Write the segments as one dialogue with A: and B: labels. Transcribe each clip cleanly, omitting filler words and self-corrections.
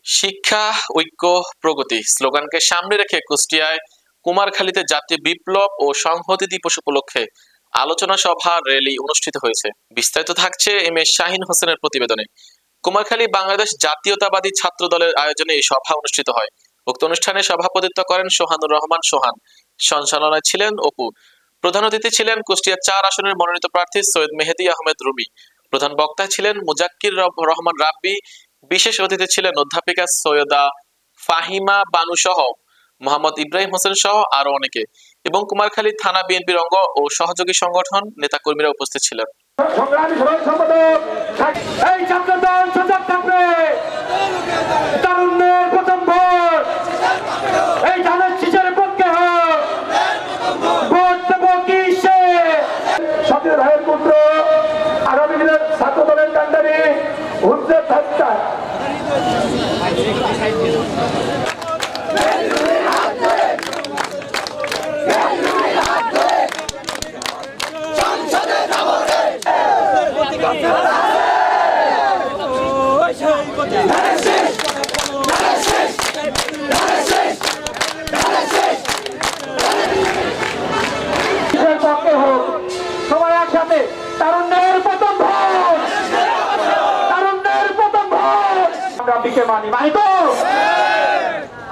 A: শিক্ষা, ঐক্য, প্রগতি স্লোগানকে সামনে রেখে কুষ্টিয়ায় কুমারখালীতে জাতীয় বিপ্লব ও সংহতি দিবস উপলক্ষে আলোচনা সভা র্যালি অনুষ্ঠিত হয়েছে। বিস্তারিত থাকছে এম এ শাহিন হোসেনের প্রতিবেদনে। কুমারখালী বাংলাদেশ জাতীয়তাবাদী ছাত্র দলের আয়োজনে এই সভা অনুষ্ঠিত হয়। উক্ত অনুষ্ঠানে সভাপতিত্ব করেন সোহানুর রহমান সোহান, সঞ্চালনায় ছিলেন অপু। প্রধান অতিথি ছিলেন কুষ্টিয়া ৪ আসনের মনোনীত প্রার্থী সৈয়দ মেহেদী আহমেদ রুমি। প্রধান বক্তা ছিলেন মুজাক্কির রহমান রাব্বি। বিশেষ অতিথি ছিলেন অধ্যাপিকা সৈয়দা ফাহিমা বানু সহ মোহাম্মদ ইব্রাহিম হোসেন সহ আরো অনেকে এবং কুমারখালী থানা বিএনপির অঙ্গ ও সহযোগী সংগঠন নেতাকর্মীরা উপস্থিত ছিলেন।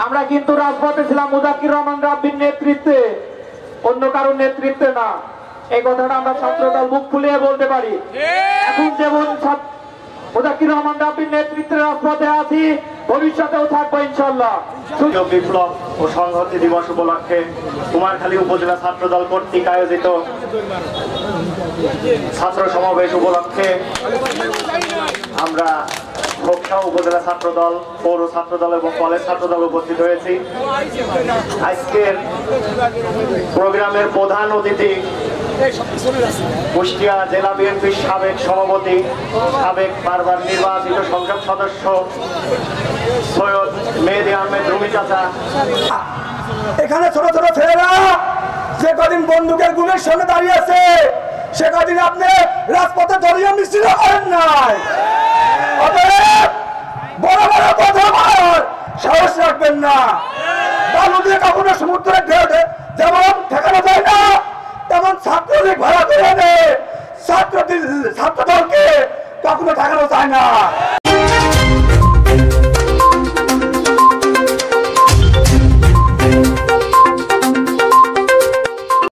B: আমরা কিন্তু রাজপথে ছিলাম মুজাক্কির রহমান রাব্বির নেতৃত্বে, অন্য কারোর নেতৃত্বে না। এই কথাটা আমরা ছাত্রদল মুখ ফুলিয়ে বলতে পারি। এখন যেমন মুজাক্কির রহমান রাব্বির নেতৃত্বে রাজপথে আছি, ভবিষ্যতেও থাকবো ইনশাআল্লাহ।
C: বিপ্লব ও সংহতি দিবস উপলক্ষে কুমারখালী উপজেলা ছাত্রদল কর্তৃক আয়োজিত ছাত্র সমাবেশ উপলক্ষে আমরা খোকসা উপজেলা ছাত্রদল, পৌর ছাত্রদল এবং কলেজ ছাত্রদল উপস্থিত হয়েছি। আজকের প্রোগ্রামের প্রধান অতিথি কুষ্টিয়া জেলা বিএনপির সাবেক সভাপতি, সাবেক বারবার নির্বাচিত সংসদ সদস্য সৈয়দ মেহেদী আহমেদ রুমি চাচা।
D: এখানে ছোট ছোট ছেলেরা যে কদিন বন্দুকের গুণের সামনে দাঁড়িয়ে আছে, সে কদিন আপনি রাজপথে দলীয় মিছিল করেন নাই। বড় বড় কথা বলার সাহস রাখবেন না। বালু দিয়ে কখনো সমুদ্রে যেমন ঠেকানো যায় না, তেমন ছাত্রলীগ ভাড়া করে এনে ছাত্র দলকে কখনো ঠেকানো যায় না।